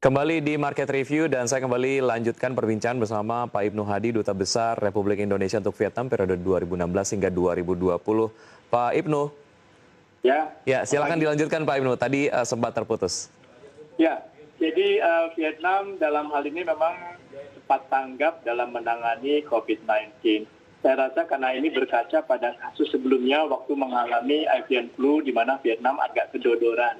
Kembali di Market Review dan saya kembali lanjutkan perbincangan bersama Pak Ibnu Hadi, Duta Besar Republik Indonesia untuk Vietnam periode 2016 hingga 2020. Pak Ibnu, Ya, silakan dilanjutkan Pak Ibnu. Tadi sempat terputus. ya. Jadi Vietnam dalam hal ini memang cepat tanggap dalam menangani COVID-19. Saya rasa karena ini berkaca pada kasus sebelumnya waktu mengalami avian flu di mana Vietnam agak kedodoran.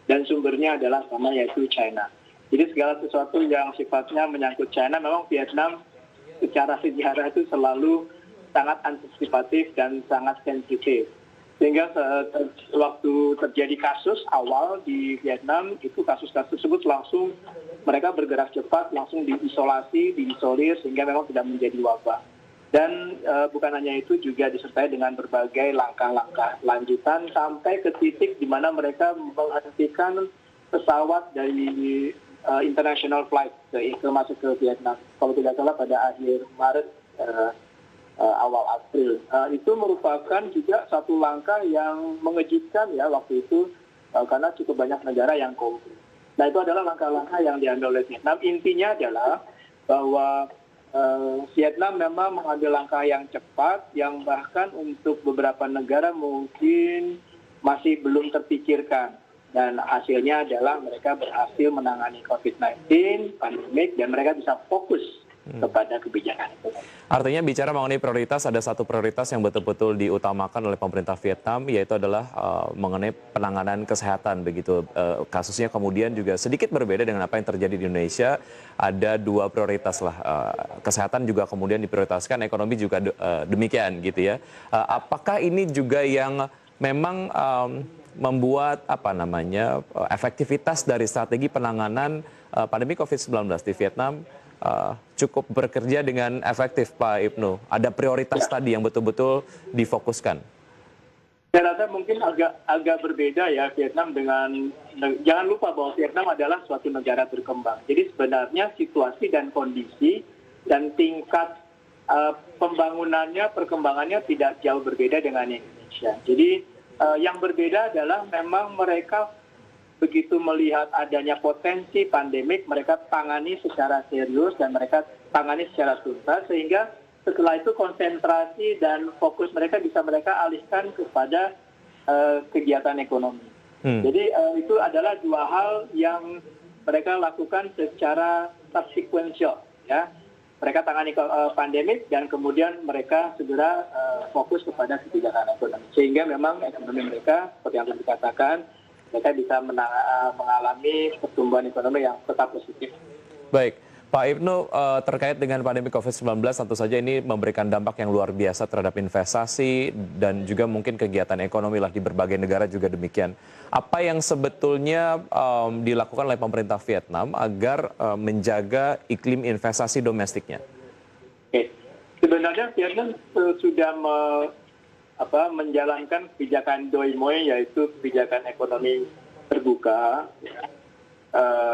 Dan sumbernya adalah sama yaitu China. Jadi segala sesuatu yang sifatnya menyangkut China, memang Vietnam secara sejarah itu selalu sangat antisipatif dan sangat sensitif. Sehingga waktu terjadi kasus awal di Vietnam, itu kasus-kasus tersebut langsung mereka bergerak cepat, langsung diisolir sehingga memang tidak menjadi wabah. Dan bukan hanya itu, juga disertai dengan berbagai langkah-langkah lanjutan sampai ke titik di mana mereka menghentikan pesawat dari international flight masuk ke Vietnam. Kalau tidak salah pada akhir Maret awal April. Itu merupakan juga satu langkah yang mengejutkan ya waktu itu karena cukup banyak negara yang komplain. Nah, itu adalah langkah-langkah yang diambil oleh Vietnam. Intinya adalah bahwa Vietnam memang mengambil langkah yang cepat, yang bahkan untuk beberapa negara mungkin masih belum terpikirkan. Dan hasilnya adalah mereka berhasil menangani COVID-19, pandemik, dan mereka bisa fokus kepada kebijakan itu. Artinya bicara mengenai prioritas, ada satu prioritas yang betul-betul diutamakan oleh pemerintah Vietnam, yaitu adalah mengenai penanganan kesehatan. Begitu kasusnya kemudian juga sedikit berbeda dengan apa yang terjadi di Indonesia. Ada dua prioritas lah, kesehatan juga kemudian diprioritaskan, ekonomi juga demikian gitu ya. Apakah ini juga yang memang membuat efektivitas dari strategi penanganan pandemi COVID-19 di Vietnam cukup bekerja dengan efektif, Pak Ibnu? Ada prioritas tadi yang betul-betul difokuskan. Saya rasa mungkin agak berbeda ya Vietnam dengan, jangan lupa bahwa Vietnam adalah suatu negara berkembang. Jadi sebenarnya situasi dan kondisi dan tingkat pembangunannya, perkembangannya tidak jauh berbeda dengan Indonesia. Jadi yang berbeda adalah memang mereka begitu melihat adanya potensi pandemik, mereka tangani secara serius dan mereka tangani secara tuntas, sehingga setelah itu konsentrasi dan fokus mereka bisa mereka alihkan kepada kegiatan ekonomi. Jadi itu adalah dua hal yang mereka lakukan secara subsequential, ya. Mereka tangani pandemik dan kemudian mereka segera fokus kepada kebijakan ekonomi. Sehingga memang ekonomi mereka, seperti yang telah dikatakan, mereka bisa mengalami pertumbuhan ekonomi yang tetap positif. Baik, Pak Ibnu, terkait dengan pandemi COVID-19 tentu saja ini memberikan dampak yang luar biasa terhadap investasi dan juga mungkin kegiatan ekonomi lah di berbagai negara juga demikian. Apa yang sebetulnya dilakukan oleh pemerintah Vietnam agar menjaga iklim investasi domestiknya? Oke. Sebenarnya Vietnam sudah menjalankan kebijakan Doi Moi, yaitu kebijakan ekonomi terbuka,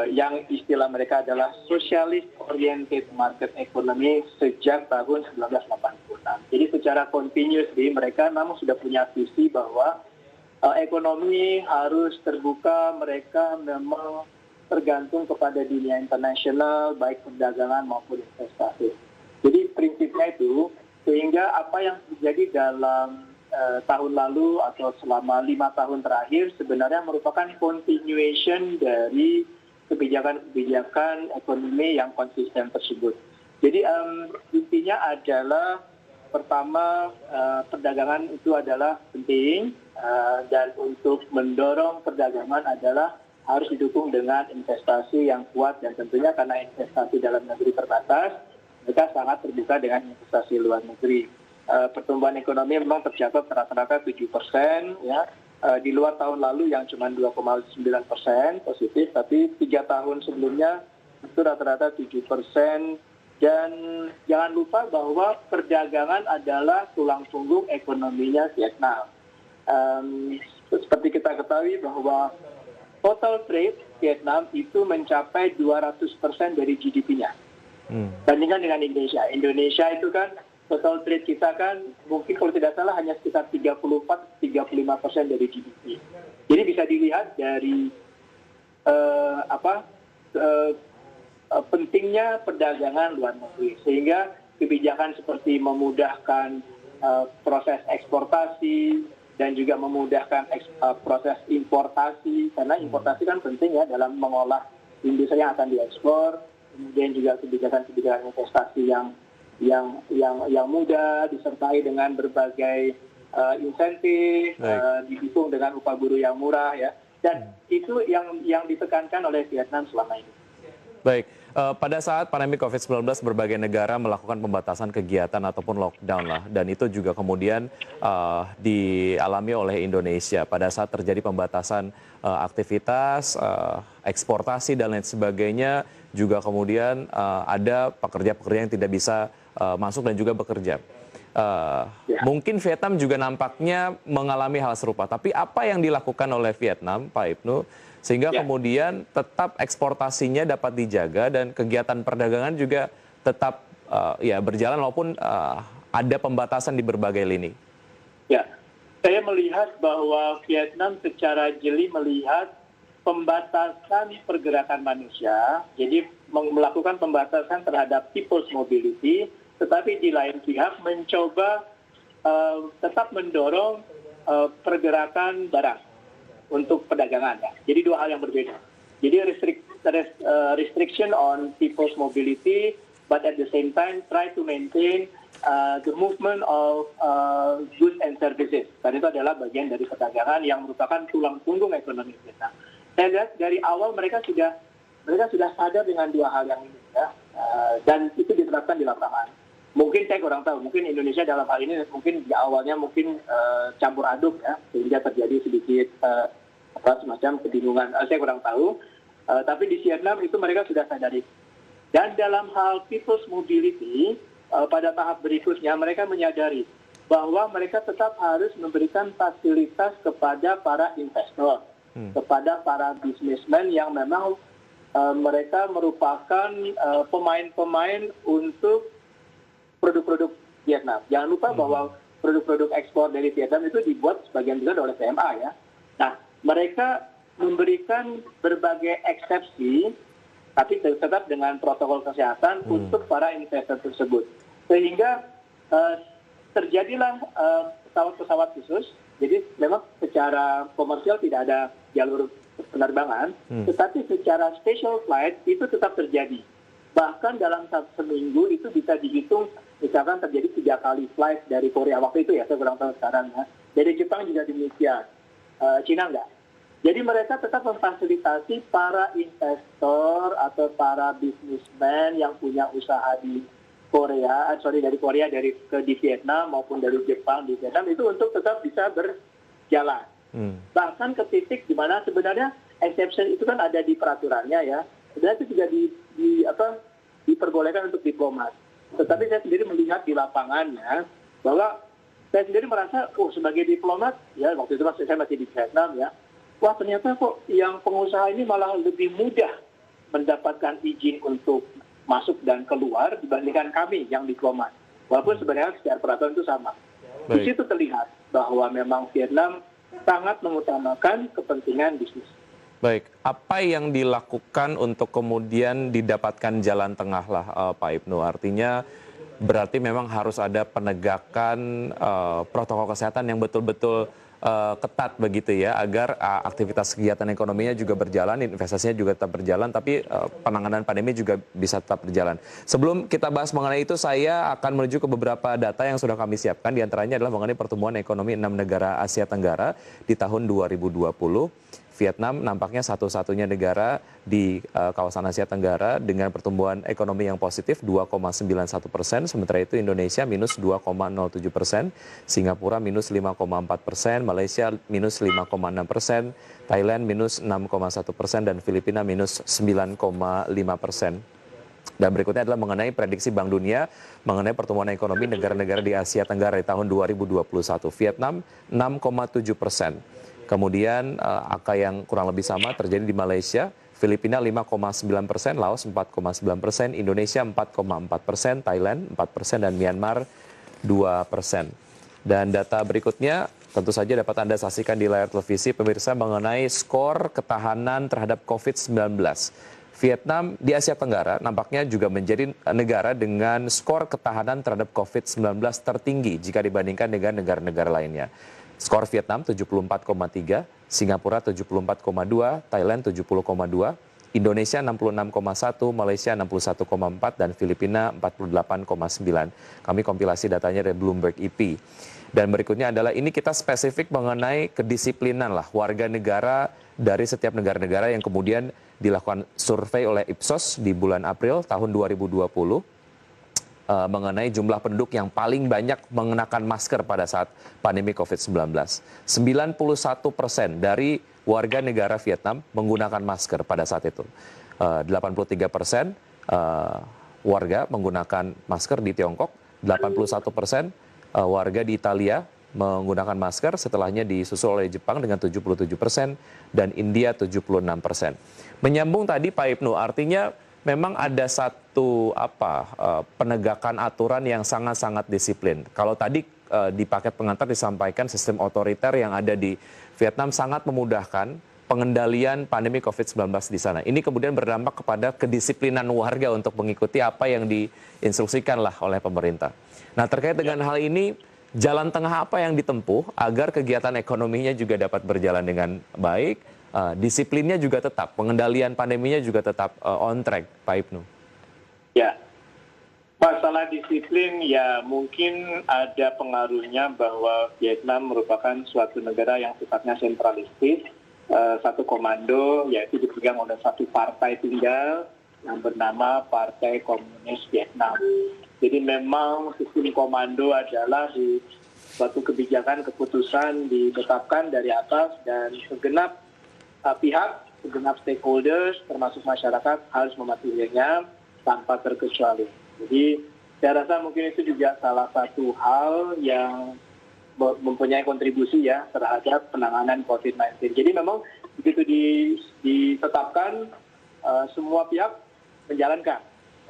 yang istilah mereka adalah Socialist Oriented Market Economy sejak tahun 1986. Jadi secara continuously mereka memang sudah punya visi bahwa ekonomi harus terbuka, mereka memang tergantung kepada dunia internasional, baik perdagangan maupun investasi. Jadi prinsipnya itu, sehingga apa yang terjadi dalam tahun lalu atau selama 5 tahun terakhir sebenarnya merupakan continuation dari kebijakan-kebijakan ekonomi yang konsisten tersebut. Jadi intinya adalah pertama, perdagangan itu adalah penting, dan untuk mendorong perdagangan adalah harus didukung dengan investasi yang kuat, dan tentunya karena investasi dalam negeri terbatas, mereka sangat terbuka dengan investasi luar negeri. Pertumbuhan ekonomi memang tercatat rata-rata 7%, ya, di luar tahun lalu yang cuma 2,9% positif, tapi 3 tahun sebelumnya itu rata-rata 7%. Dan jangan lupa bahwa perdagangan adalah tulang punggung ekonominya Vietnam. Seperti kita ketahui bahwa total trade Vietnam itu mencapai 200% dari GDP-nya. Bandingkan dengan Indonesia. Indonesia itu kan total trade kita kan mungkin kalau tidak salah hanya sekitar 34-35% dari GDP. Jadi bisa dilihat dari eh, pentingnya perdagangan luar negeri, sehingga kebijakan seperti memudahkan proses eksportasi dan juga memudahkan proses importasi, karena importasi kan penting ya dalam mengolah industri yang akan diekspor, kemudian juga kebijakan-kebijakan investasi yang mudah disertai dengan berbagai insentif, didukung dengan upah buruh yang murah ya, dan itu yang ditekankan oleh Vietnam selama ini. Baik, pada saat pandemi COVID-19 berbagai negara melakukan pembatasan kegiatan ataupun lockdown lah, dan itu juga kemudian dialami oleh Indonesia pada saat terjadi pembatasan aktivitas, eksportasi dan lain sebagainya, juga kemudian ada pekerja-pekerja yang tidak bisa masuk dan juga bekerja. Mungkin Vietnam juga nampaknya mengalami hal serupa, tapi apa yang dilakukan oleh Vietnam, Pak Ibnu, sehingga kemudian tetap eksportasinya dapat dijaga dan kegiatan perdagangan juga tetap berjalan walaupun ada pembatasan di berbagai lini? Ya, saya melihat bahwa Vietnam secara jeli melihat pembatasan pergerakan manusia, jadi melakukan pembatasan terhadap people's mobility, tetapi di lain pihak mencoba tetap mendorong pergerakan barang untuk perdagangan ya. Jadi dua hal yang berbeda. Jadi restriction on people's mobility, but at the same time try to maintain the movement of goods and services. Dan itu adalah bagian dari perdagangan yang merupakan tulang punggung ekonomi kita. Saya lihat dari awal mereka sudah sadar dengan dua hal yang ini ya, dan itu diterapkan di lapangan. Mungkin saya kurang tahu, mungkin Indonesia dalam hal ini mungkin di awalnya mungkin campur aduk ya, sehingga terjadi sedikit semacam kebingungan. Saya kurang tahu, tapi di Vietnam itu mereka sudah sadari. Dan dalam hal people's mobility, pada tahap berikutnya mereka menyadari bahwa mereka tetap harus memberikan fasilitas kepada para investor, kepada para businessmen yang memang mereka merupakan pemain-pemain untuk produk-produk Vietnam. Jangan lupa bahwa produk-produk ekspor dari Vietnam itu dibuat sebagian besar oleh PMA ya. Nah, mereka memberikan berbagai eksepsi, tapi tetap dengan protokol kesehatan untuk para investor tersebut. Sehingga terjadilah pesawat-pesawat khusus. Jadi memang secara komersial tidak ada jalur penerbangan, tetapi secara special flight itu tetap terjadi. Bahkan dalam seminggu itu bisa dihitung, misalkan terjadi 3 kali flight dari Korea waktu itu ya, saya kurang tahu sekarang ya. Dari Jepang juga demikian. Cina enggak. Jadi mereka tetap memfasilitasi para investor atau para bisnismen yang punya usaha di Korea, dari Korea di Vietnam maupun dari Jepang di Vietnam itu untuk tetap bisa berjalan. Bahkan ke titik di mana sebenarnya exception itu kan ada di peraturannya ya. Sebenarnya itu juga diperbolehkan untuk diplomat. Tetapi saya sendiri melihat di lapangannya bahwa saya sendiri merasa, sebagai diplomat, ya waktu itu saya masih di Vietnam ya, wah ternyata kok yang pengusaha ini malah lebih mudah mendapatkan izin untuk masuk dan keluar dibandingkan kami yang diplomat. Walaupun sebenarnya secara peraturan itu sama. Di situ terlihat bahwa memang Vietnam sangat mengutamakan kepentingan bisnis. Baik, apa yang dilakukan untuk kemudian didapatkan jalan tengah lah Pak Ibnu? Artinya berarti memang harus ada penegakan protokol kesehatan yang betul-betul ketat begitu ya, agar aktivitas kegiatan ekonominya juga berjalan, investasinya juga tetap berjalan, tapi penanganan pandemi juga bisa tetap berjalan. Sebelum kita bahas mengenai itu, saya akan menuju ke beberapa data yang sudah kami siapkan, diantaranya adalah mengenai pertumbuhan ekonomi 6 negara Asia Tenggara di tahun 2020. Vietnam nampaknya satu-satunya negara di kawasan Asia Tenggara dengan pertumbuhan ekonomi yang positif 2,91%, sementara itu Indonesia minus 2,07%, Singapura minus 5,4%, Malaysia minus 5,6%, Thailand minus 6,1%, dan Filipina minus 9,5%. Dan berikutnya adalah mengenai prediksi Bank Dunia mengenai pertumbuhan ekonomi negara-negara di Asia Tenggara di tahun 2021. Vietnam 6,7%. Kemudian angka yang kurang lebih sama terjadi di Malaysia, Filipina 5,9%, Laos 4,9%, Indonesia 4,4%, Thailand 4%, dan Myanmar 2%. Dan data berikutnya tentu saja dapat Anda saksikan di layar televisi pemirsa mengenai skor ketahanan terhadap COVID-19. Vietnam di Asia Tenggara nampaknya juga menjadi negara dengan skor ketahanan terhadap COVID-19 tertinggi jika dibandingkan dengan negara-negara lainnya. Skor Vietnam 74,3, Singapura 74,2, Thailand 70,2, Indonesia 66,1, Malaysia 61,4, dan Filipina 48,9. Kami kompilasi datanya dari Bloomberg EP. Dan berikutnya adalah ini kita spesifik mengenai kedisiplinan lah warga negara dari setiap negara-negara yang kemudian dilakukan survei oleh Ipsos di bulan April tahun 2020 mengenai jumlah penduduk yang paling banyak mengenakan masker pada saat pandemi COVID-19. 91% dari warga negara Vietnam menggunakan masker pada saat itu. 83% warga menggunakan masker di Tiongkok, 81% warga di Italia menggunakan masker, setelahnya disusul oleh Jepang dengan 77% dan India 76%. Menyambung tadi Pak Ibnu, artinya memang ada satu penegakan aturan yang sangat-sangat disiplin. Kalau tadi di paket pengantar disampaikan sistem otoriter yang ada di Vietnam sangat memudahkan pengendalian pandemi COVID-19 di sana. Ini kemudian berdampak kepada kedisiplinan warga untuk mengikuti apa yang diinstruksikan lah oleh pemerintah. Nah, terkait dengan hal ini, jalan tengah apa yang ditempuh agar kegiatan ekonominya juga dapat berjalan dengan baik, disiplinnya juga tetap, pengendalian pandeminya juga tetap on track, Pak Ibnu? Ya, masalah disiplin ya mungkin ada pengaruhnya bahwa Vietnam merupakan suatu negara yang sifatnya sentralistis, satu komando yaitu dipegang oleh satu partai tunggal yang bernama Partai Komunis Vietnam. Jadi memang sistem komando adalah di suatu kebijakan keputusan ditetapkan dari atas dan segenap pihak, segenap stakeholders termasuk masyarakat harus mematuhinya tanpa terkecuali. Jadi saya rasa mungkin itu juga salah satu hal yang mempunyai kontribusi ya terhadap penanganan COVID-19. Jadi memang begitu ditetapkan semua pihak menjalankan.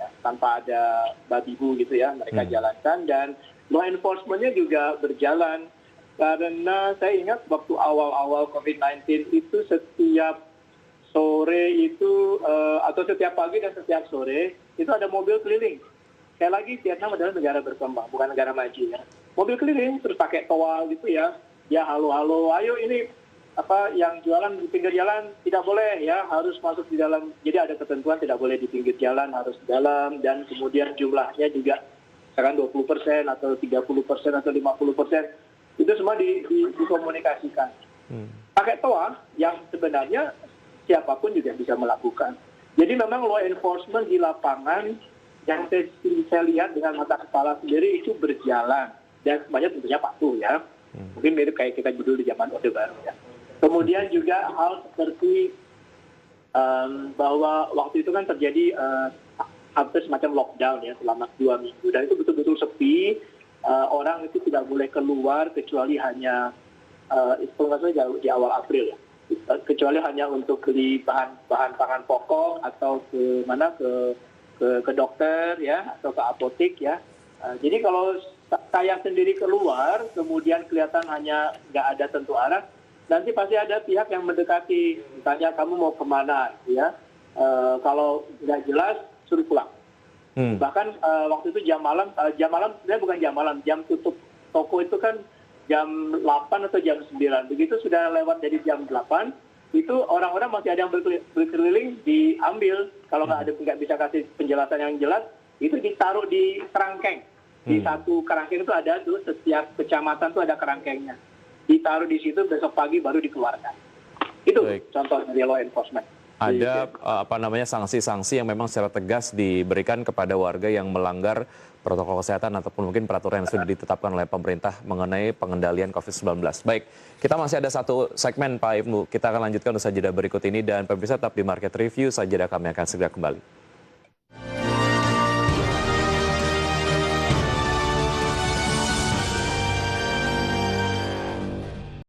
Ya, tanpa ada babi bu gitu ya, mereka jalankan dan law enforcement-nya juga berjalan. Karena saya ingat waktu awal-awal COVID-19 itu setiap sore itu, atau setiap pagi dan setiap sore, itu ada mobil keliling. Sekali lagi, Vietnam adalah negara berkembang, bukan negara maju ya. Mobil keliling, terus pakai toa gitu ya. Ya halo-halo, ayo ini yang jualan di pinggir jalan tidak boleh ya, harus masuk di dalam. Jadi ada ketentuan tidak boleh di pinggir jalan, harus di dalam, dan kemudian jumlahnya juga misalkan 20% atau 30% atau 50%. Itu semua dikomunikasikan. Pakai toa yang sebenarnya siapapun juga bisa melakukan. Jadi memang law enforcement di lapangan yang saya lihat dengan mata kepala sendiri itu berjalan. Dan semuanya tentunya patuh ya. Mungkin mirip kayak kita dulu di zaman Orde Baru ya. Kemudian juga hal seperti bahwa waktu itu kan terjadi hampir semacam lockdown ya selama 2 minggu. Dan itu betul-betul sepi, orang itu tidak boleh keluar kecuali hanya, itu nggak salah di awal April ya. Kecuali hanya untuk beli bahan pangan pokok atau ke dokter ya, atau ke apotek ya. Jadi kalau saya sendiri keluar, kemudian kelihatan hanya nggak ada tentu arah, nanti pasti ada pihak yang mendekati, misalnya kamu mau kemana, ya. Kalau nggak jelas, suruh pulang. Bahkan waktu itu jam malam sebenarnya bukan jam malam, jam tutup toko itu kan jam 8 atau jam 9. Begitu sudah lewat dari jam 8, itu orang-orang masih ada yang berkeliling, diambil. Kalau nggak bisa kasih penjelasan yang jelas, itu ditaruh di kerangkeng. Di satu kerangkeng itu ada tuh, setiap kecamatan tuh ada kerangkengnya. Ditaruh di situ, besok pagi baru dikeluarkan. Itu contoh dari law enforcement. Ada sanksi-sanksi yang memang secara tegas diberikan kepada warga yang melanggar protokol kesehatan ataupun mungkin peraturan yang sudah ditetapkan oleh pemerintah mengenai pengendalian COVID-19. Baik, kita masih ada satu segmen Pak Ibnu. Kita akan lanjutkan usaha jeda berikut ini dan pemirsa tetap di Market Review, saja kami akan segera kembali.